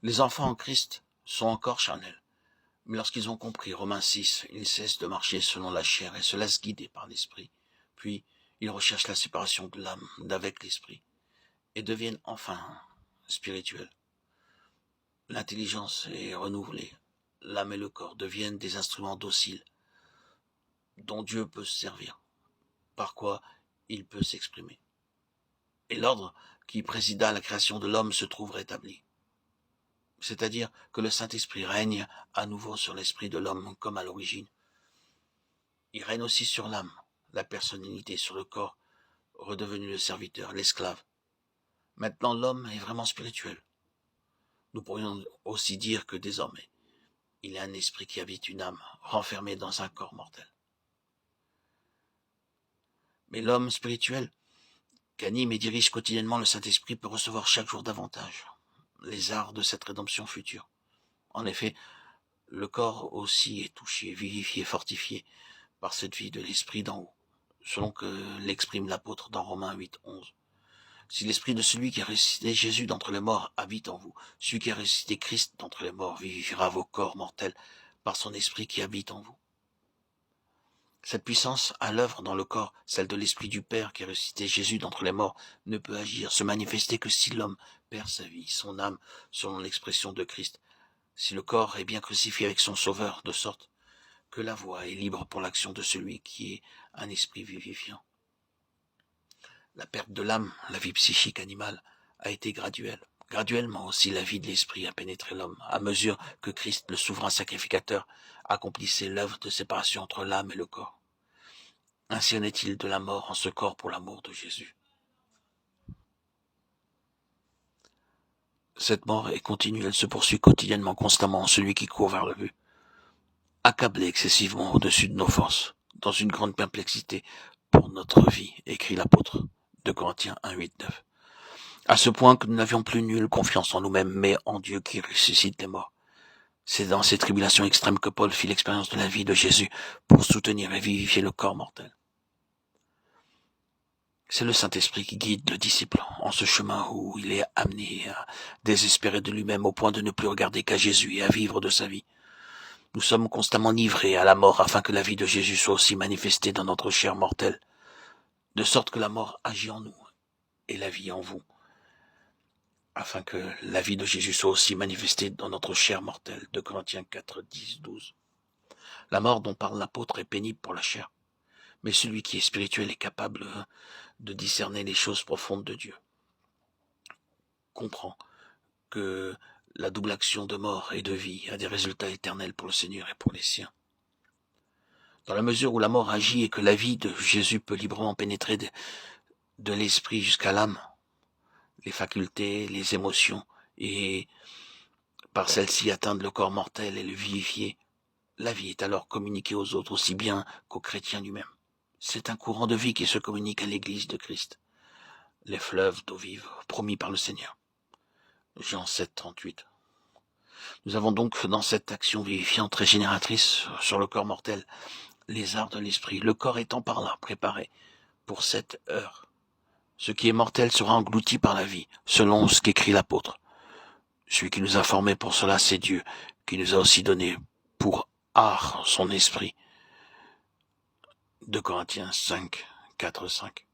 Les enfants en Christ sont encore charnels, mais lorsqu'ils ont compris Romains 6, ils cessent de marcher selon la chair et se laissent guider par l'esprit. Puis, ils recherchent la séparation de l'âme d'avec l'esprit et deviennent enfin spirituels. L'intelligence est renouvelée. L'âme et le corps deviennent des instruments dociles dont Dieu peut se servir, par quoi il peut s'exprimer. Et l'ordre qui présida à la création de l'homme se trouve rétabli. C'est-à-dire que le Saint-Esprit règne à nouveau sur l'esprit de l'homme comme à l'origine. Il règne aussi sur l'âme, la personnalité, sur le corps, redevenu le serviteur, l'esclave. Maintenant, l'homme est vraiment spirituel. Nous pourrions aussi dire que désormais, il a un esprit qui habite une âme, renfermée dans un corps mortel. Mais l'homme spirituel, qu'anime et dirige quotidiennement le Saint-Esprit, peut recevoir chaque jour davantage les arts de cette rédemption future. En effet, le corps aussi est touché, vivifié, fortifié par cette vie de l'esprit d'en haut, selon que l'exprime l'apôtre dans Romains 8, 11. Si l'esprit de celui qui a ressuscité Jésus d'entre les morts habite en vous, celui qui a ressuscité Christ d'entre les morts vivifiera vos corps mortels par son esprit qui habite en vous. Cette puissance à l'œuvre dans le corps, celle de l'esprit du Père qui a ressuscité Jésus d'entre les morts, ne peut agir, se manifester que si l'homme perd sa vie, son âme, selon l'expression de Christ. Si le corps est bien crucifié avec son Sauveur, de sorte que la voie est libre pour l'action de celui qui est un esprit vivifiant. La perte de l'âme, la vie psychique animale, a été graduelle. Graduellement aussi, la vie de l'esprit a pénétré l'homme, à mesure que Christ, le souverain sacrificateur, accomplissait l'œuvre de séparation entre l'âme et le corps. Ainsi en est-il de la mort en ce corps pour l'amour de Jésus. Cette mort est continue, elle se poursuit quotidiennement, constamment en celui qui court vers le but. Accablé excessivement au-dessus de nos forces, dans une grande perplexité pour notre vie, écrit l'apôtre de Corinthiens 1, 8, 9. À ce point que nous n'avions plus nulle confiance en nous-mêmes, mais en Dieu qui ressuscite les morts. C'est dans ces tribulations extrêmes que Paul fit l'expérience de la vie de Jésus pour soutenir et vivifier le corps mortel. C'est le Saint-Esprit qui guide le disciple en ce chemin où il est amené à désespérer de lui-même au point de ne plus regarder qu'à Jésus et à vivre de sa vie. Nous sommes constamment livrés à la mort afin que la vie de Jésus soit aussi manifestée dans notre chair mortelle, de sorte que la mort agit en nous et la vie en vous, afin que la vie de Jésus soit aussi manifestée dans notre chair mortelle. 2 Corinthiens 4, 10, 12. La mort dont parle l'apôtre est pénible pour la chair, mais celui qui est spirituel est capable de discerner les choses profondes de Dieu. Comprend que la double action de mort et de vie a des résultats éternels pour le Seigneur et pour les siens. Dans la mesure où la mort agit et que la vie de Jésus peut librement pénétrer de l'esprit jusqu'à l'âme, les facultés, les émotions, et par celles-ci atteindre le corps mortel et le vivifier, la vie est alors communiquée aux autres aussi bien qu'aux chrétiens lui-même. C'est un courant de vie qui se communique à l'Église de Christ, les fleuves d'eau vive promis par le Seigneur. Jean 7, 38. Nous avons donc dans cette action vivifiante régénératrice sur le corps mortel les arts de l'esprit, le corps étant par là préparé pour cette heure. Ce qui est mortel sera englouti par la vie, selon ce qu'écrit l'apôtre. Celui qui nous a formés pour cela, c'est Dieu, qui nous a aussi donné pour art son esprit. 2 Corinthiens 5, 4, 5.